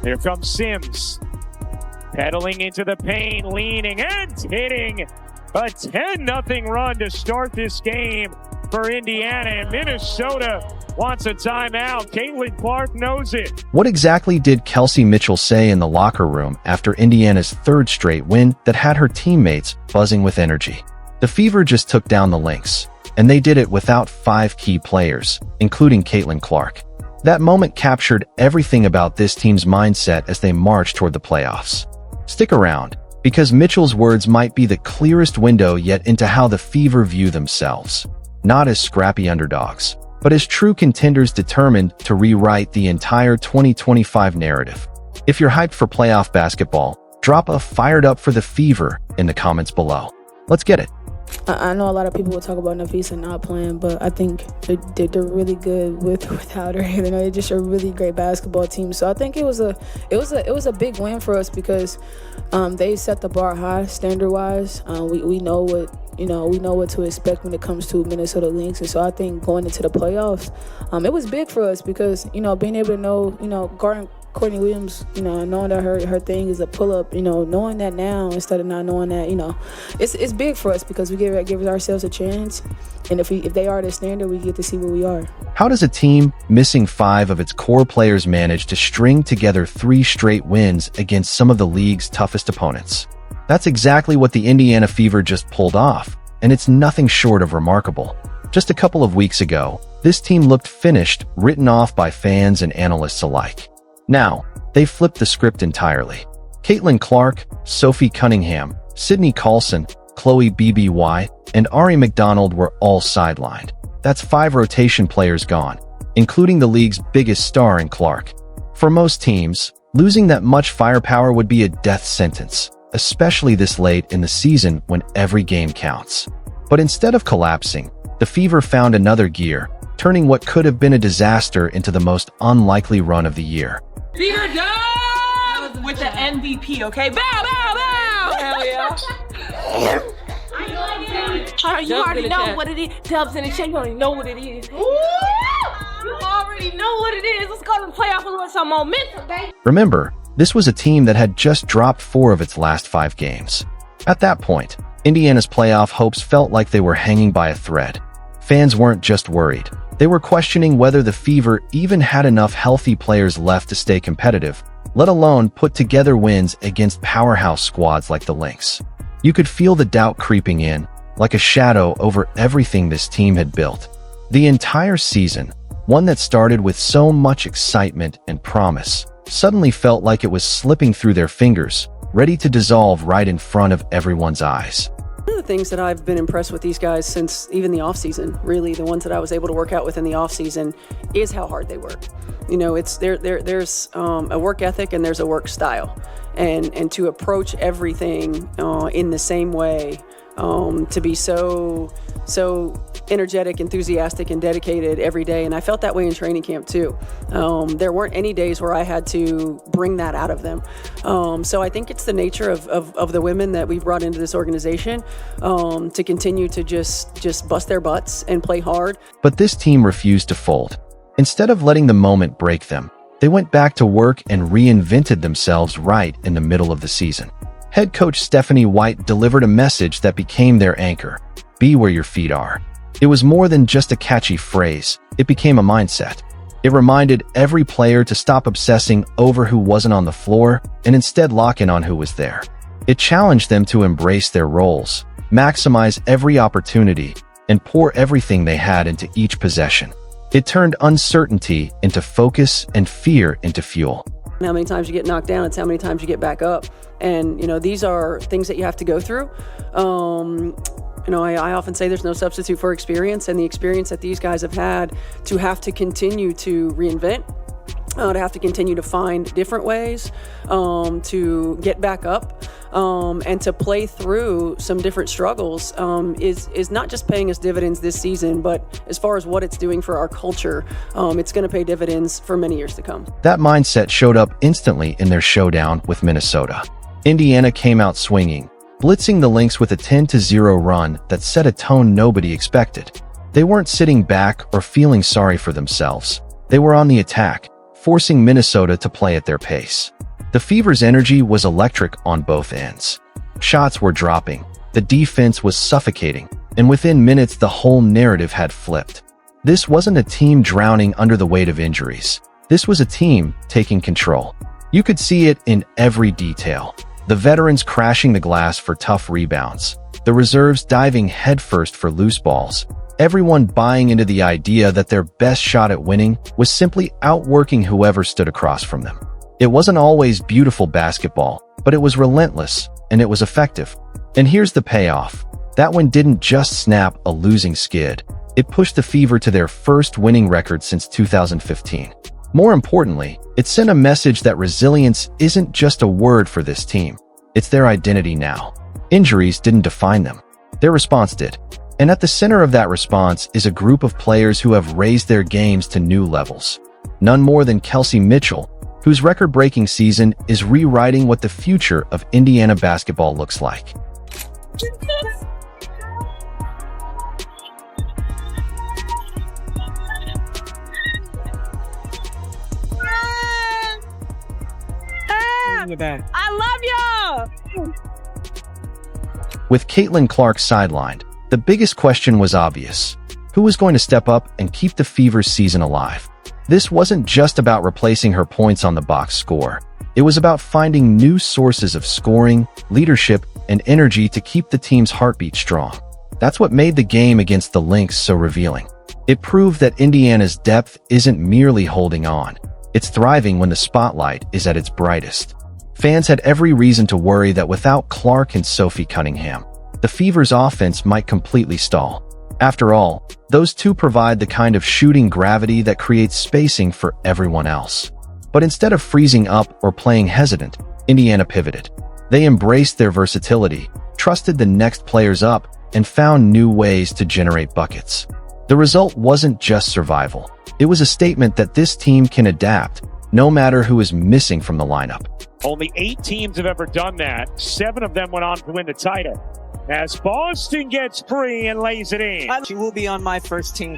Here comes Sims. Pedaling into the paint, leaning and hitting a 10-0 run to start this game for Indiana. And Minnesota wants a timeout. Caitlin Clark knows it. What exactly did Kelsey Mitchell say in the locker room after Indiana's third straight win that had her teammates buzzing with energy? The Fever just took down the Lynx, and they did it without 5 key players, including Caitlin Clark. That moment captured everything about this team's mindset as they march toward the playoffs. Stick around, because Mitchell's words might be the clearest window yet into how the Fever view themselves. Not as scrappy underdogs, but as true contenders determined to rewrite the entire 2025 narrative. If you're hyped for playoff basketball, drop a "fired up for the Fever" in the comments below. Let's get it. I know a lot of people will talk about Nafisa not playing, but I think they're really good without her. You know, they're just a really great basketball team. So I think it was a big win for us because they set the bar high standard wise. We know what to expect when it comes to Minnesota Lynx, and so I think going into the playoffs, it was big for us because being able to know guarding Courtney Williams, knowing that her thing is a pull-up, knowing that now instead of not knowing that, it's big for us because we give ourselves a chance, and if they are the standard, we get to see where we are. How does a team missing 5 of its core players manage to string together 3 straight wins against some of the league's toughest opponents? That's exactly what the Indiana Fever just pulled off, and it's nothing short of remarkable. Just a couple of weeks ago, this team looked finished, written off by fans and analysts alike. Now, they flipped the script entirely. Caitlin Clark, Sophie Cunningham, Sydney Carlson, Chloe Bby, and Ari McDonald were all sidelined. That's 5 rotation players gone, including the league's biggest star in Clark. For most teams, losing that much firepower would be a death sentence, especially this late in the season when every game counts. But instead of collapsing, the Fever found another gear, turning what could have been a disaster into the most unlikely run of the year. Fever done with the MVP, okay? Bow, bow, bow! Hell yeah. You already know what it is. Dubs in the chat, you already know what it is. Ooh! You already know what it is. Let's go to the playoffs with some momentum, baby. Remember, this was a team that had just dropped 4 of its last 5 games. At that point, Indiana's playoff hopes felt like they were hanging by a thread. Fans weren't just worried. They were questioning whether the Fever even had enough healthy players left to stay competitive, let alone put together wins against powerhouse squads like the Lynx. You could feel the doubt creeping in, like a shadow over everything this team had built. The entire season, one that started with so much excitement and promise, suddenly felt like it was slipping through their fingers, ready to dissolve right in front of everyone's eyes. One of the things that I've been impressed with these guys since even the offseason, really the ones that I was able to work out with in the offseason, is how hard they work. There's a work ethic and there's a work style, and to approach everything in the same way, to be so energetic, enthusiastic, and dedicated every day. And I felt that way in training camp too. There weren't any days where I had to bring that out of them. So I think it's the nature of the women that we've brought into this organization to continue to just bust their butts and play hard. But this team refused to fold. Instead of letting the moment break them, they went back to work and reinvented themselves right in the middle of the season. Head coach Stephanie White delivered a message that became their anchor: be where your feet are. It was more than just a catchy phrase, it became a mindset. It reminded every player to stop obsessing over who wasn't on the floor and instead lock in on who was there. It challenged them to embrace their roles, maximize every opportunity, and pour everything they had into each possession. It turned uncertainty into focus and fear into fuel. How many times you get knocked down, it's how many times you get back up. And, these are things that you have to go through. I often say there's no substitute for experience, and the experience that these guys have had to have to continue to reinvent, to have to continue to find different ways to get back up, and to play through some different struggles is not just paying us dividends this season, but as far as what it's doing for our culture, it's going to pay dividends for many years to come. That mindset showed up instantly in their showdown with Minnesota. Indiana came out swinging, blitzing the Lynx with a 10-0 run that set a tone nobody expected. They weren't sitting back or feeling sorry for themselves. They were on the attack, forcing Minnesota to play at their pace. The Fever's energy was electric on both ends. Shots were dropping, the defense was suffocating, and within minutes the whole narrative had flipped. This wasn't a team drowning under the weight of injuries. This was a team taking control. You could see it in every detail. The veterans crashing the glass for tough rebounds. The reserves diving headfirst for loose balls. Everyone buying into the idea that their best shot at winning was simply outworking whoever stood across from them. It wasn't always beautiful basketball, but it was relentless, and it was effective. And here's the payoff. That win didn't just snap a losing skid. It pushed the Fever to their first winning record since 2015. More importantly, it sent a message that resilience isn't just a word for this team. It's their identity now. Injuries didn't define them. Their response did. And at the center of that response is a group of players who have raised their games to new levels. None more than Kelsey Mitchell, whose record-breaking season is rewriting what the future of Indiana basketball looks like. I love you! With Caitlin Clark sidelined, the biggest question was obvious. Who was going to step up and keep the Fever's season alive? This wasn't just about replacing her points on the box score. It was about finding new sources of scoring, leadership, and energy to keep the team's heartbeat strong. That's what made the game against the Lynx so revealing. It proved that Indiana's depth isn't merely holding on. It's thriving when the spotlight is at its brightest. Fans had every reason to worry that without Clark and Sophie Cunningham, the Fever's offense might completely stall. After all, those two provide the kind of shooting gravity that creates spacing for everyone else. But instead of freezing up or playing hesitant, Indiana pivoted. They embraced their versatility, trusted the next players up, and found new ways to generate buckets. The result wasn't just survival. It was a statement that this team can adapt, no matter who is missing from the lineup. Only 8 teams have ever done that. 7 of them went on to win the title. As Boston gets free and lays it in. She will be on my first team.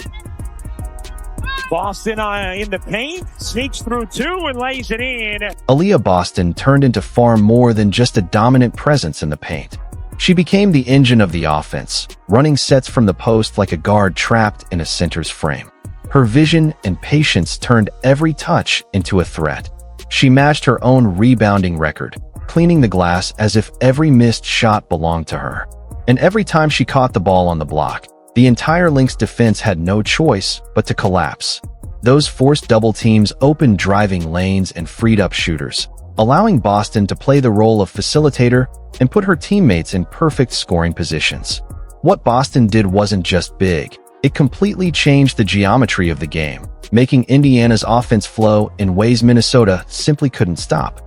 Boston in the paint, sneaks through 2 and lays it in. Aaliyah Boston turned into far more than just a dominant presence in the paint. She became the engine of the offense, running sets from the post like a guard trapped in a center's frame. Her vision and patience turned every touch into a threat. She matched her own rebounding record, cleaning the glass as if every missed shot belonged to her. And every time she caught the ball on the block, the entire Lynx defense had no choice but to collapse. Those forced double teams opened driving lanes and freed up shooters, allowing Boston to play the role of facilitator and put her teammates in perfect scoring positions. What Boston did wasn't just big. It completely changed the geometry of the game, making Indiana's offense flow in ways Minnesota simply couldn't stop.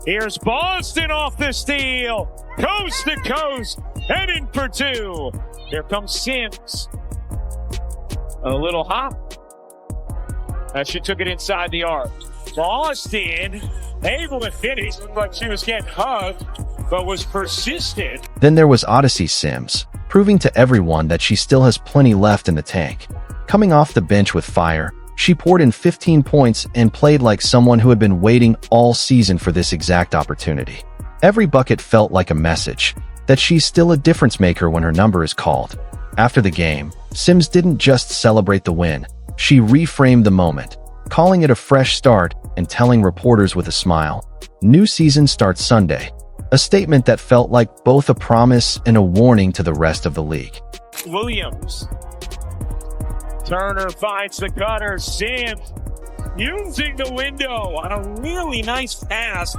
Here's Boston off the steal, coast to coast, heading for 2. Here comes Sims. A little hop. As she took it inside the arc. Boston able to finish. Looked like she was getting hugged, but was persistent. Then there was Odyssey Sims, proving to everyone that she still has plenty left in the tank. Coming off the bench with fire, she poured in 15 points and played like someone who had been waiting all season for this exact opportunity. Every bucket felt like a message that she's still a difference maker when her number is called. After the game, Sims didn't just celebrate the win. She reframed the moment, calling it a fresh start and telling reporters with a smile, "New season starts Sunday." A statement that felt like both a promise and a warning to the rest of the league. Williams. Turner finds the cutter. Sims using the window on a really nice pass.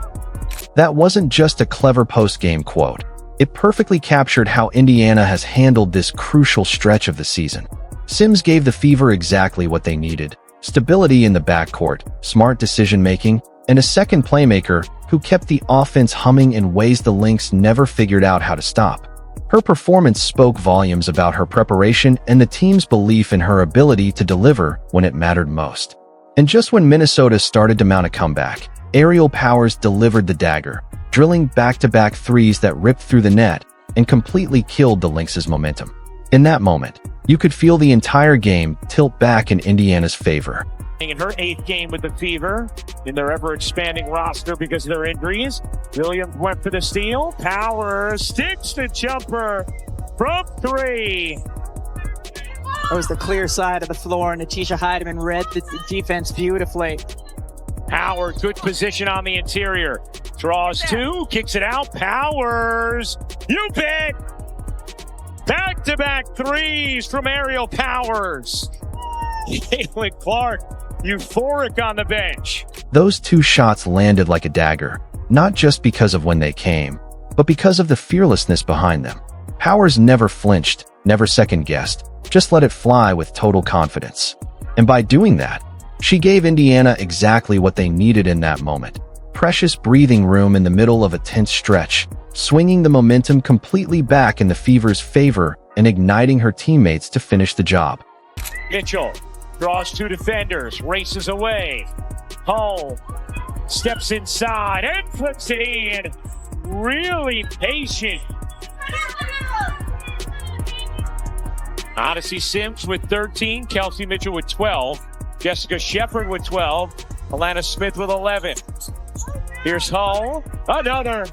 That wasn't just a clever post-game quote. It perfectly captured how Indiana has handled this crucial stretch of the season. Sims gave the Fever exactly what they needed: stability in the backcourt, smart decision-making, and a second playmaker who kept the offense humming in ways the Lynx never figured out how to stop. Her performance spoke volumes about her preparation and the team's belief in her ability to deliver when it mattered most. And just when Minnesota started to mount a comeback, Aerial Powers delivered the dagger, drilling back-to-back threes that ripped through the net and completely killed the Lynx's momentum. In that moment, You could feel the entire game tilt back in Indiana's favor. In her 8th game with the Fever, in their ever-expanding roster because of their injuries, Williams went for the steal. Powers sticks the jumper from 3. That was the clear side of the floor, and Natisha Heidemann read the defense beautifully. Howard, good position on the interior. Draws 2, kicks it out. Powers, you bet! Back-to-back 3s from Aerial Powers. Caitlin Clark, euphoric on the bench. Those 2 shots landed like a dagger, not just because of when they came, but because of the fearlessness behind them. Powers never flinched, never second-guessed, just let it fly with total confidence. And by doing that, she gave Indiana exactly what they needed in that moment. Precious breathing room in the middle of a tense stretch, swinging the momentum completely back in the Fever's favor and igniting her teammates to finish the job. Mitchell draws 2 defenders, races away. Hull steps inside and flips it in. Really patient. Odyssey Sims with 13, Kelsey Mitchell with 12, Jessica Shepard with 12, Alana Smith with 11. Here's Hull, another.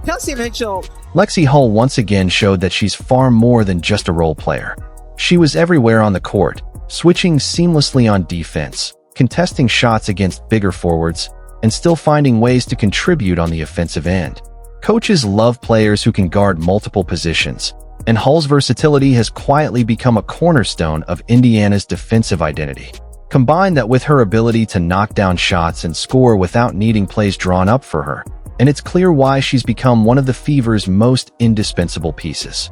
Kelsey Mitchell. Lexi Hull once again showed that she's far more than just a role player. She was everywhere on the court, switching seamlessly on defense, contesting shots against bigger forwards, and still finding ways to contribute on the offensive end. Coaches love players who can guard multiple positions, and Hull's versatility has quietly become a cornerstone of Indiana's defensive identity. Combine that with her ability to knock down shots and score without needing plays drawn up for her, and it's clear why she's become one of the Fever's most indispensable pieces.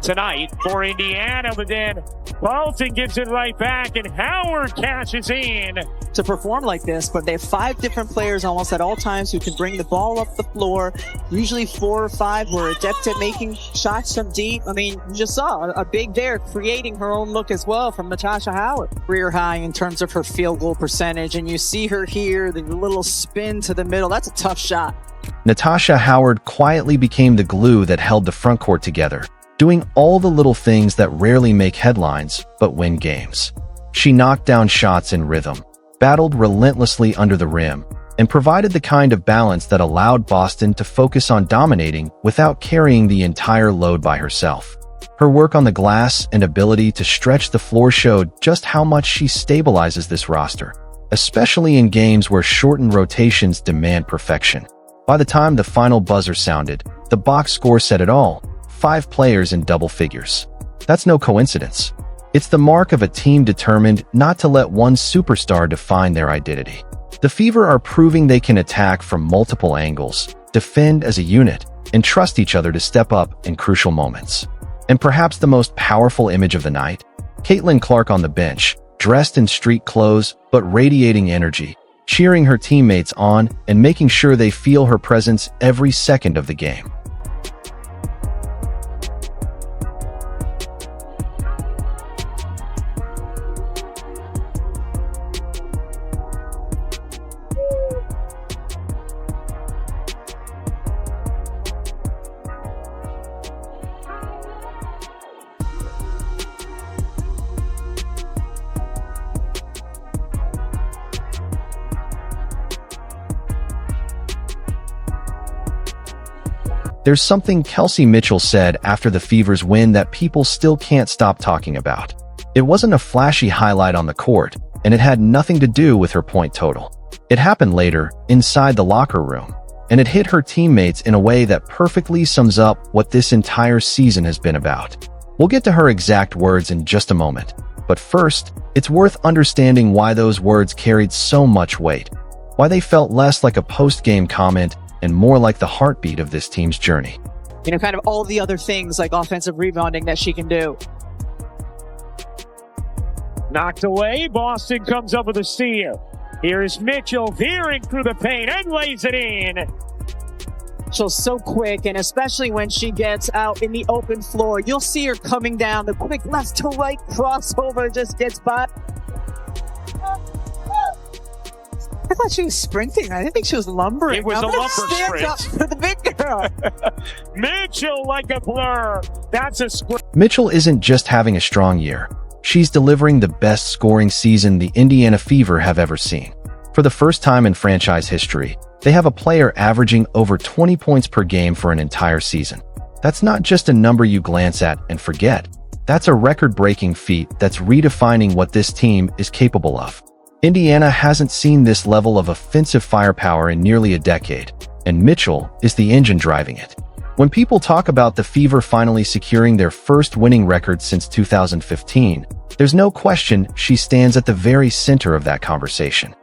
Tonight for Indiana, but then Bolton gives it right back, and Howard cashes in. To perform like this, but they have 5 different players almost at all times who can bring the ball up the floor. Usually 4 or 5 were adept at making shots from deep. I mean, you just saw a big there creating her own look as well from Natasha Howard. Career high in terms of her field goal percentage, and you see her here, the little spin to the middle. That's a tough shot. Natasha Howard quietly became the glue that held the front court together, doing all the little things that rarely make headlines but win games. She knocked down shots in rhythm, battled relentlessly under the rim, and provided the kind of balance that allowed Boston to focus on dominating without carrying the entire load by herself. Her work on the glass and ability to stretch the floor showed just how much she stabilizes this roster, especially in games where shortened rotations demand perfection. By the time the final buzzer sounded, the box score said it all: 5 players in double figures. That's no coincidence. It's the mark of a team determined not to let one superstar define their identity. The Fever are proving they can attack from multiple angles, defend as a unit, and trust each other to step up in crucial moments. And perhaps the most powerful image of the night? Caitlin Clark on the bench, dressed in street clothes but radiating energy, cheering her teammates on and making sure they feel her presence every second of the game. There's something Kelsey Mitchell said after the Fever's win that people still can't stop talking about. It wasn't a flashy highlight on the court, and it had nothing to do with her point total. It happened later, inside the locker room, and it hit her teammates in a way that perfectly sums up what this entire season has been about. We'll get to her exact words in just a moment, but first, it's worth understanding why those words carried so much weight, why they felt less like a post-game comment and more like the heartbeat of this team's journey. You know, kind of all the other things like offensive rebounding that she can do. Knocked away, Boston comes up with a steal. Here is Mitchell veering through the paint and lays it in. She's so quick, and especially when she gets out in the open floor, you'll see her coming down. The quick left to right crossover just gets by. thought she was sprinting. I didn't think she was lumbering. It was a lumber sprint. Up for the big girl. Mitchell like a blur. That's a sprint. Mitchell isn't just having a strong year. She's delivering the best scoring season the Indiana Fever have ever seen. For the first time in franchise history, they have a player averaging over 20 points per game for an entire season. That's not just a number you glance at and forget. That's a record-breaking feat that's redefining what this team is capable of. Indiana hasn't seen this level of offensive firepower in nearly a decade, and Mitchell is the engine driving it. When people talk about the Fever finally securing their first winning record since 2015, there's no question she stands at the very center of that conversation.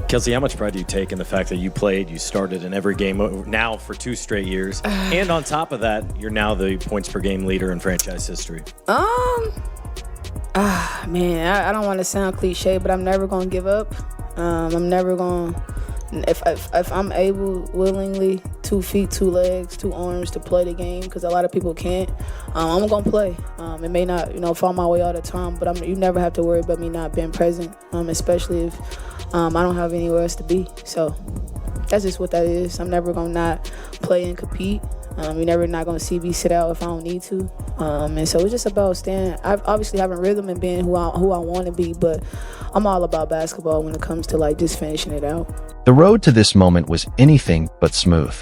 Kelsey, how much pride do you take in the fact that you started in every game now for 2 straight years, and on top of that, you're now the points per game leader in franchise history? Man, I don't want to sound cliche, but I'm never gonna give up. I'm never gonna. If I'm able, willingly, 2 feet, 2 legs, 2 arms to play the game, because a lot of people can't, I'm gonna play. It may not, fall my way all the time, but you never have to worry about me not being present, especially if I don't have anywhere else to be. So that's just what that is. I'm never gonna not play and compete. You're never not gonna see me sit out if I don't need to. And so it's just about staying. I obviously having rhythm and being who I want to be, but I'm all about basketball when it comes to just finishing it out. The road to this moment was anything but smooth.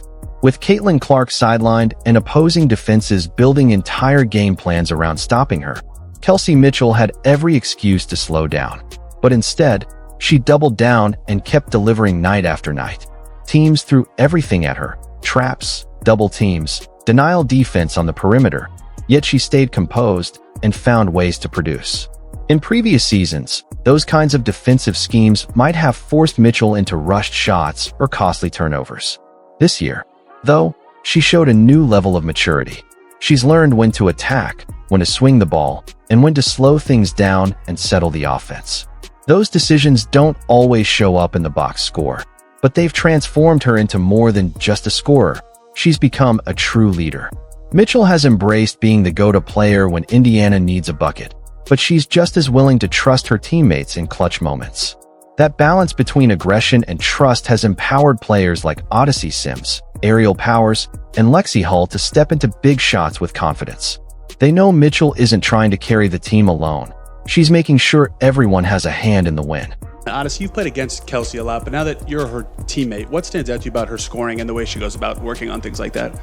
With Caitlin Clark sidelined and opposing defenses building entire game plans around stopping her, Kelsey Mitchell had every excuse to slow down. But instead, she doubled down and kept delivering night after night. Teams threw everything at her: traps, double teams, denial defense on the perimeter, yet she stayed composed and found ways to produce. In previous seasons, those kinds of defensive schemes might have forced Mitchell into rushed shots or costly turnovers. This year, though, she showed a new level of maturity. She's learned when to attack, when to swing the ball, and when to slow things down and settle the offense. Those decisions don't always show up in the box score, but they've transformed her into more than just a scorer. She's become a true leader. Mitchell has embraced being the go-to player when Indiana needs a bucket, but she's just as willing to trust her teammates in clutch moments. That balance between aggression and trust has empowered players like Odyssey Sims, Ariel Powers, and Lexi Hull to step into big shots with confidence. They know Mitchell isn't trying to carry the team alone. She's making sure everyone has a hand in the win. Honestly, you've played against Kelsey a lot, but now that you're her teammate, what stands out to you about her scoring and the way she goes about working on things like that?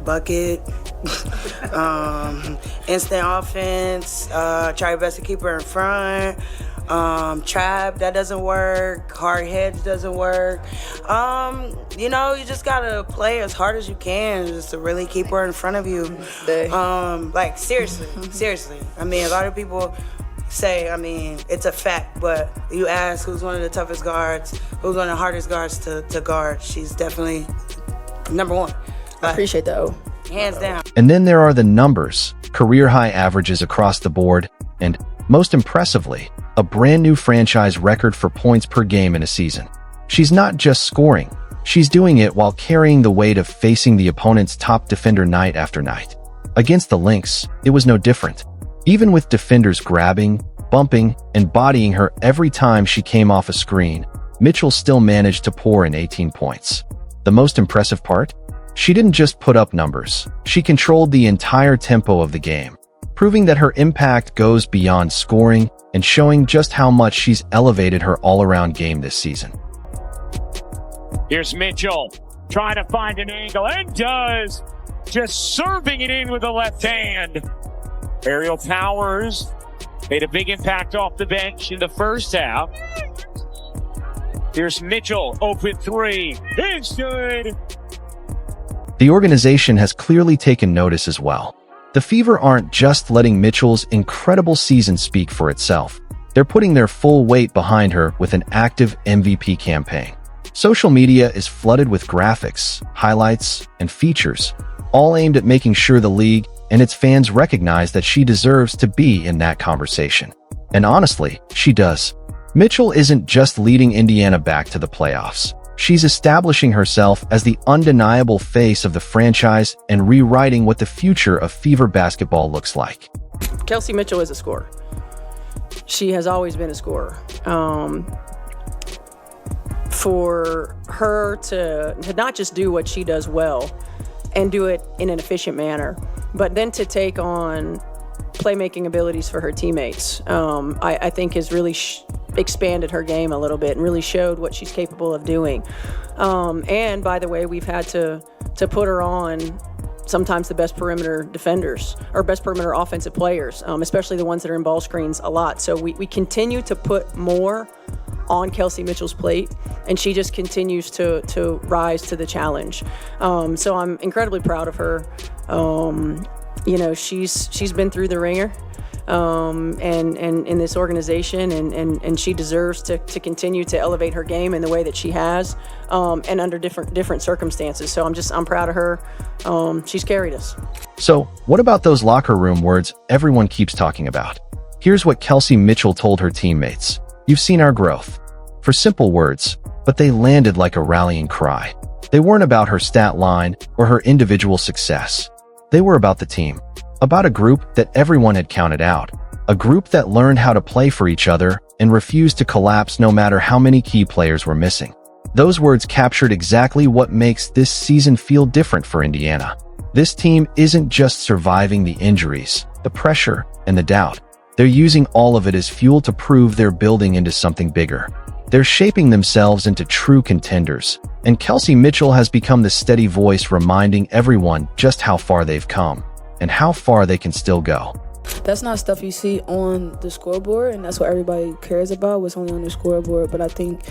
Bucket, instant offense, try your best to keep her in front, trap, that doesn't work, hard heads doesn't work. You just gotta play as hard as you can just to really keep her in front of you. Seriously. A lot of people say, it's a fact, but you ask who's one of the toughest guards, who's one of the hardest guards to guard, she's definitely number 1. I appreciate that. Hands down. And then there are the numbers, career-high averages across the board, and, most impressively, a brand new franchise record for points per game in a season. She's not just scoring, she's doing it while carrying the weight of facing the opponent's top defender night after night. Against the Lynx, it was no different. Even with defenders grabbing, bumping, and bodying her every time she came off a screen, Mitchell still managed to pour in 18 points. The most impressive part? She didn't just put up numbers, she controlled the entire tempo of the game, proving that her impact goes beyond scoring and showing just how much she's elevated her all-around game this season. Here's Mitchell trying to find an angle, and does, just serving it in with the left hand. Ariel Powers made a big impact off the bench in the first half. Here's Mitchell, open 3, it's good. The organization has clearly taken notice as well. The Fever aren't just letting Mitchell's incredible season speak for itself. They're putting their full weight behind her with an active MVP campaign. Social media is flooded with graphics, highlights, and features, all aimed at making sure the league and its fans recognize that she deserves to be in that conversation. And honestly, she does. Mitchell isn't just leading Indiana back to the playoffs. She's establishing herself as the undeniable face of the franchise and rewriting what the future of Fever basketball looks like. Kelsey Mitchell is a scorer. She has always been a scorer. for her to not just do what she does well and do it in an efficient manner, but then to take on playmaking abilities for her teammates, I think has really expanded her game a little bit and really showed what she's capable of doing. And by the way, we've had to put her on sometimes the best perimeter defenders or best perimeter offensive players, especially the ones that are in ball screens a lot. So we continue to put more on Kelsey Mitchell's plate, and she just continues to rise to the challenge. So I'm incredibly proud of her. She's been through the ringer, and in this organization, and she deserves to continue to elevate her game in the way that she has, and under different circumstances. So I'm proud of her. She's carried us. So, what about those locker room words everyone keeps talking about? Here's what Kelsey Mitchell told her teammates. You've seen our growth. For simple words, but they landed like a rallying cry. They weren't about her stat line or her individual success. They were about the team, about a group that everyone had counted out, a group that learned how to play for each other and refused to collapse no matter how many key players were missing. Those words captured exactly what makes this season feel different for Indiana. This team isn't just surviving the injuries, the pressure, and the doubt. They're using all of it as fuel to prove they're building into something bigger. They're shaping themselves into true contenders, and Kelsey Mitchell has become the steady voice reminding everyone just how far they've come and how far they can still go. That's not stuff you see on the scoreboard, and that's what everybody cares about, what's only on the scoreboard. But I think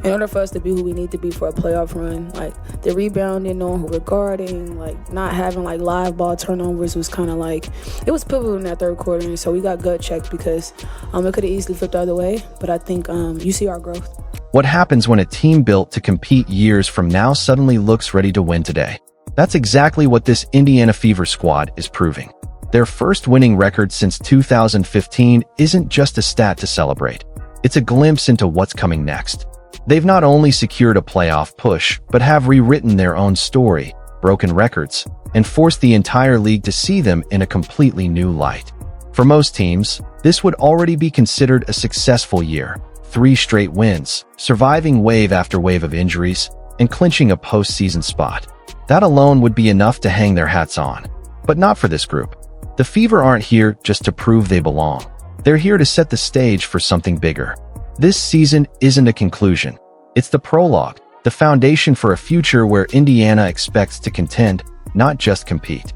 in order for us to be who we need to be for a playoff run, like the rebounding, knowing who we're guarding, like not having like live ball turnovers was kind of like, it was pivotal in that third quarter. And so we got gut checked because it could have easily flipped the other way. But I think you see our growth. What happens when a team built to compete years from now suddenly looks ready to win today? That's exactly what this Indiana Fever squad is proving. Their first winning record since 2015 isn't just a stat to celebrate. It's a glimpse into what's coming next. They've not only secured a playoff push, but have rewritten their own story, broken records, and forced the entire league to see them in a completely new light. For most teams, this would already be considered a successful year. 3 straight wins, surviving wave after wave of injuries, and clinching a postseason spot. That alone would be enough to hang their hats on. But not for this group. The Fever aren't here just to prove they belong. They're here to set the stage for something bigger. This season isn't a conclusion. It's the prologue, the foundation for a future where Indiana expects to contend, not just compete.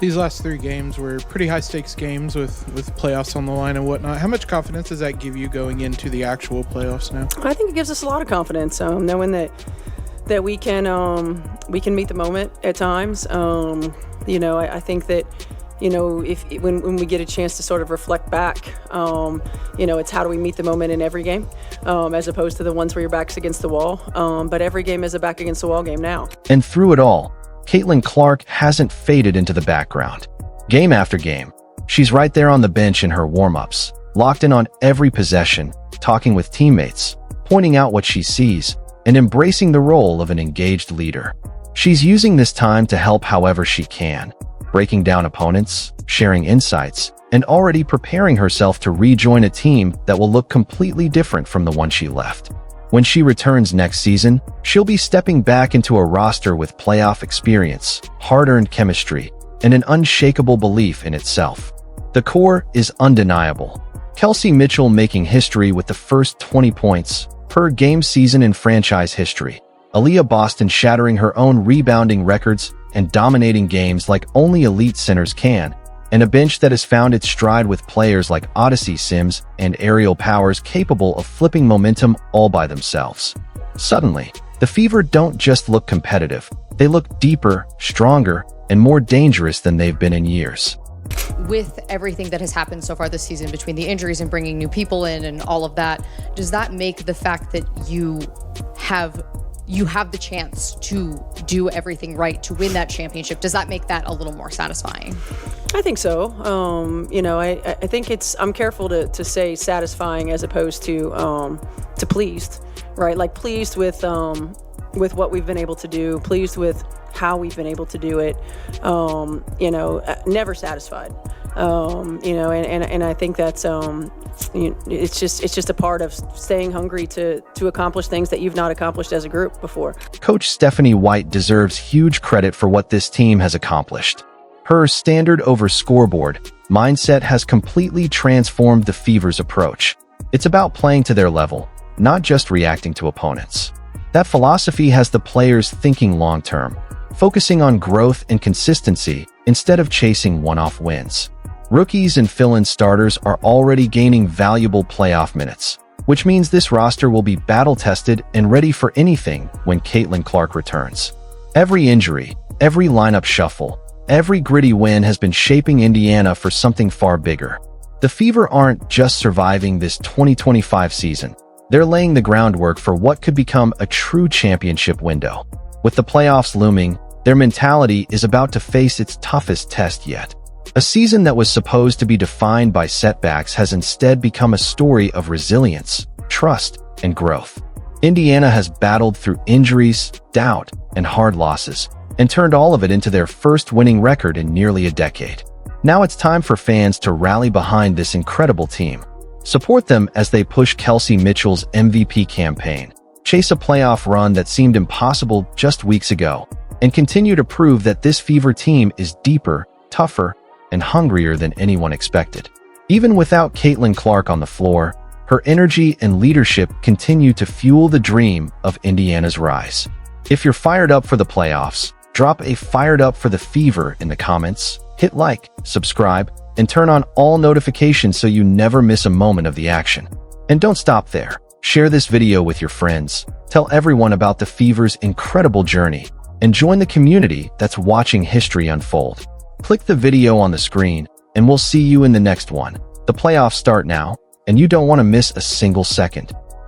These last 3 games were pretty high-stakes games with playoffs on the line and whatnot. How much confidence does that give you going into the actual playoffs now? I think it gives us a lot of confidence, knowing that we can meet the moment at times. I think that when we get a chance to sort of reflect back, it's how do we meet the moment in every game, as opposed to the ones where your back's against the wall. But every game is a back against the wall game now. And through it all, Caitlin Clark hasn't faded into the background. Game after game, she's right there on the bench in her warm-ups, locked in on every possession, talking with teammates, pointing out what she sees, and embracing the role of an engaged leader. She's using this time to help however she can, breaking down opponents, sharing insights, and already preparing herself to rejoin a team that will look completely different from the one she left. When she returns next season, she'll be stepping back into a roster with playoff experience, hard-earned chemistry, and an unshakable belief in itself. The core is undeniable. Kelsey Mitchell making history with the first 20 points per game season in franchise history. Aaliyah Boston shattering her own rebounding records and dominating games like only elite centers can, and a bench that has found its stride with players like Odyssey Sims and Aerial Powers capable of flipping momentum all by themselves. Suddenly, the Fever don't just look competitive, they look deeper, stronger, and more dangerous than they've been in years. With everything that has happened so far this season, between the injuries and bringing new people in and all of that, does that make the fact that you have the chance to do everything right to win that championship, does that make that a little more satisfying? I think so. I think I'm careful to say satisfying as opposed to pleased, right? Like pleased with what we've been able to do, pleased with how we've been able to do it, never satisfied. And I think that's it's just a part of staying hungry to accomplish things that you've not accomplished as a group before. Coach Stephanie White deserves huge credit for what this team has accomplished. Her standard over scoreboard mindset has completely transformed the Fever's approach. It's about playing to their level, not just reacting to opponents. That philosophy has the players thinking long-term, focusing on growth and consistency instead of chasing one-off wins. Rookies and fill-in starters are already gaining valuable playoff minutes, which means this roster will be battle-tested and ready for anything when Caitlin Clark returns. Every injury, every lineup shuffle, every gritty win has been shaping Indiana for something far bigger. The Fever aren't just surviving this 2025 season. They're laying the groundwork for what could become a true championship window. With the playoffs looming, their mentality is about to face its toughest test yet. A season that was supposed to be defined by setbacks has instead become a story of resilience, trust, and growth. Indiana has battled through injuries, doubt, and hard losses, and turned all of it into their first winning record in nearly a decade. Now it's time for fans to rally behind this incredible team. Support them as they push Kelsey Mitchell's MVP campaign, chase a playoff run that seemed impossible just weeks ago, and continue to prove that this Fever team is deeper, tougher, and hungrier than anyone expected. Even without Caitlin Clark on the floor, her energy and leadership continue to fuel the dream of Indiana's rise. If you're fired up for the playoffs, drop a "fired up for the Fever" in the comments, hit like, subscribe, and turn on all notifications so you never miss a moment of the action. And don't stop there. Share this video with your friends, tell everyone about the Fever's incredible journey, and join the community that's watching history unfold. Click the video on the screen, and we'll see you in the next one. The playoffs start now, and you don't want to miss a single second.